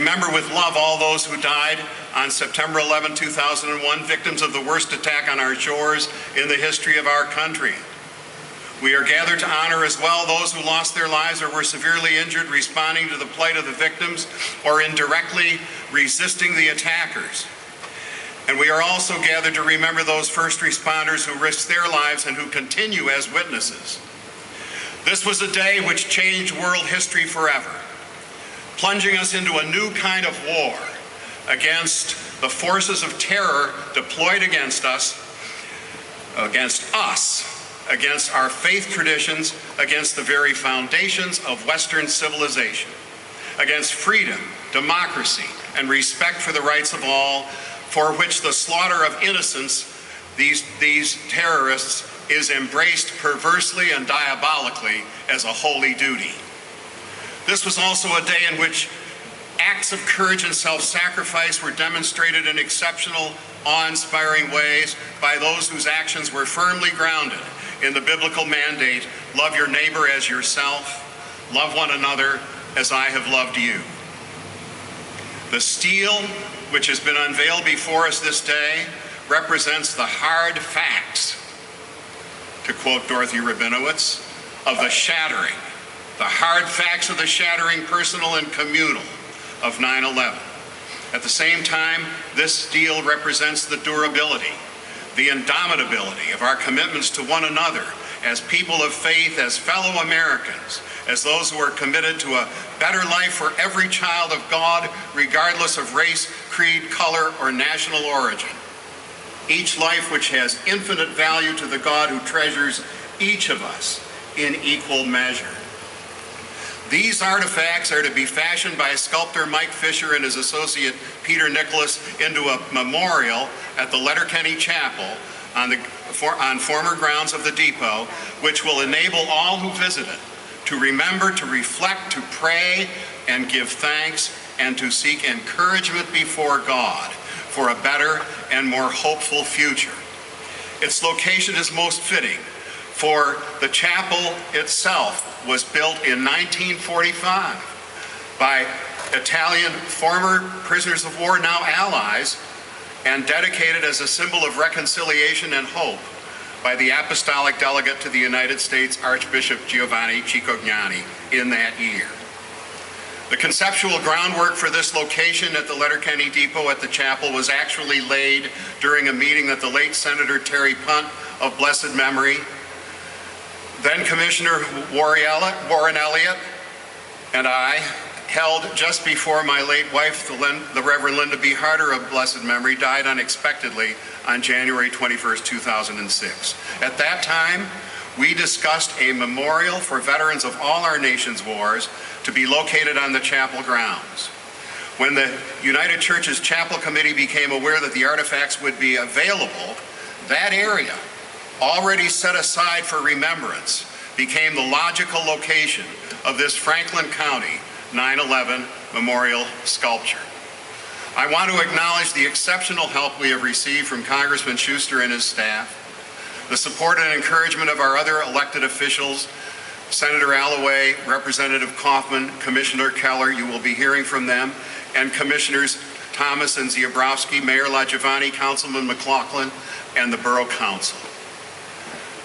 remember with love all those who died on September 11, 2001, victims of the worst attack on our shores in the history of our country. We are gathered to honor as well those who lost their lives or were severely injured responding to the plight of the victims or indirectly resisting the attackers. And we are also gathered to remember those first responders who risked their lives and who continue as witnesses. This was a day which changed world history forever, plunging us into a new kind of war against the forces of terror deployed against us, against our faith traditions, against the very foundations of Western civilization, against freedom, democracy, and respect for the rights of all, for which the slaughter of innocents, these terrorists, is embraced perversely and diabolically as a holy duty. This was also a day in which acts of courage and self-sacrifice were demonstrated in exceptional, awe-inspiring ways by those whose actions were firmly grounded in the biblical mandate, love your neighbor as yourself, love one another as I have loved you. The steel which has been unveiled before us this day represents the hard facts, to quote Dorothy Rabinowitz, of the shattering, the hard facts of the shattering personal and communal of 9/11. At the same time, this steel represents the durability, the indomitability of our commitments to one another as people of faith, as fellow Americans, as those who are committed to a better life for every child of God, regardless of race, creed, color, or national origin. Each life which has infinite value to the God who treasures each of us in equal measure. These artifacts are to be fashioned by sculptor Mike Fisher and his associate Peter Nicholas into a memorial at the Letterkenny Chapel on former grounds of the depot, which will enable all who visit it to remember, to reflect, to pray, and give thanks, and to seek encouragement before God for a better and more hopeful future. Its location is most fitting, for the chapel itself was built in 1945 by Italian former prisoners of war, now allies, and dedicated as a symbol of reconciliation and hope by the apostolic delegate to the United States, Archbishop Giovanni Cicognani, in that year. The conceptual groundwork for this location at the Letterkenny Depot at the chapel was actually laid during a meeting that the late Senator Terry Punt of blessed memory, then Commissioner Warren Elliott, and I held just before my late wife, the Reverend Linda B. Harter of blessed memory, died unexpectedly on January 21st, 2006. At that time, we discussed a memorial for veterans of all our nation's wars to be located on the chapel grounds. When the United Church's Chapel Committee became aware that the artifacts would be available, that area, already set aside for remembrance, became the logical location of this Franklin County 9/11 memorial sculpture. I want to acknowledge the exceptional help we have received from Congressman Schuster and his staff, the support and encouragement of our other elected officials, Senator Alloway, Representative Kaufman, Commissioner Keller, you will be hearing from them, and Commissioners Thomas and Ziobrowski, Mayor LaGiovanni, Councilman McLaughlin, and the Borough Council.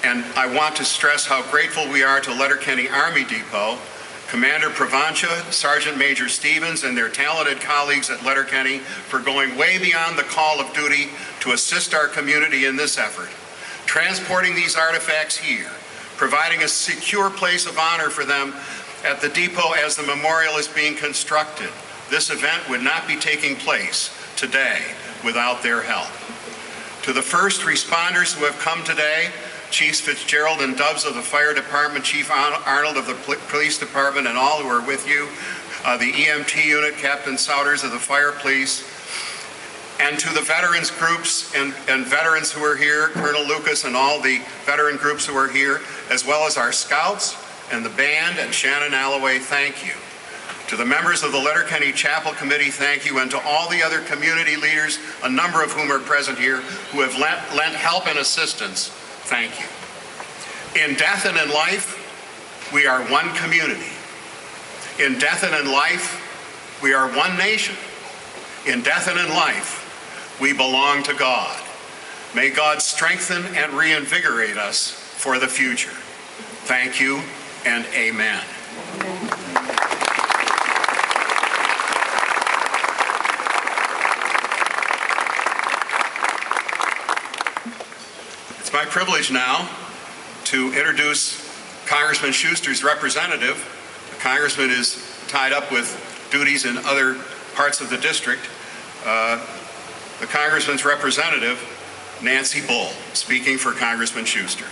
And I want to stress how grateful we are to Letterkenny Army Depot, Commander Provancha, Sergeant Major Stevens, and their talented colleagues at Letterkenny for going way beyond the call of duty to assist our community in this effort, transporting these artifacts here, providing a secure place of honor for them at the depot as the memorial is being constructed. This event would not be taking place today without their help. To the first responders who have come today, Chiefs Fitzgerald and Dubs of the Fire Department, Chief Arnold of the Police Department, and all who are with you, the EMT unit, Captain Souders of the Fire Police, and to the veterans groups and veterans who are here, Colonel Lucas and all the veteran groups who are here, as well as our scouts and the band and Shannon Alloway, thank you. To the members of the Letterkenny Chapel Committee, thank you, and to all the other community leaders, a number of whom are present here, who have lent help and assistance, thank you. In death and in life, we are one community. In death and in life, we are one nation. In death and in life, we belong to God. May God strengthen and reinvigorate us for the future. Thank you and amen. It's my privilege now to introduce Congressman Schuster's representative. The congressman is tied up with duties in other parts of the district. The congressman's representative, Nancy Bull, speaking for Congressman Schuster.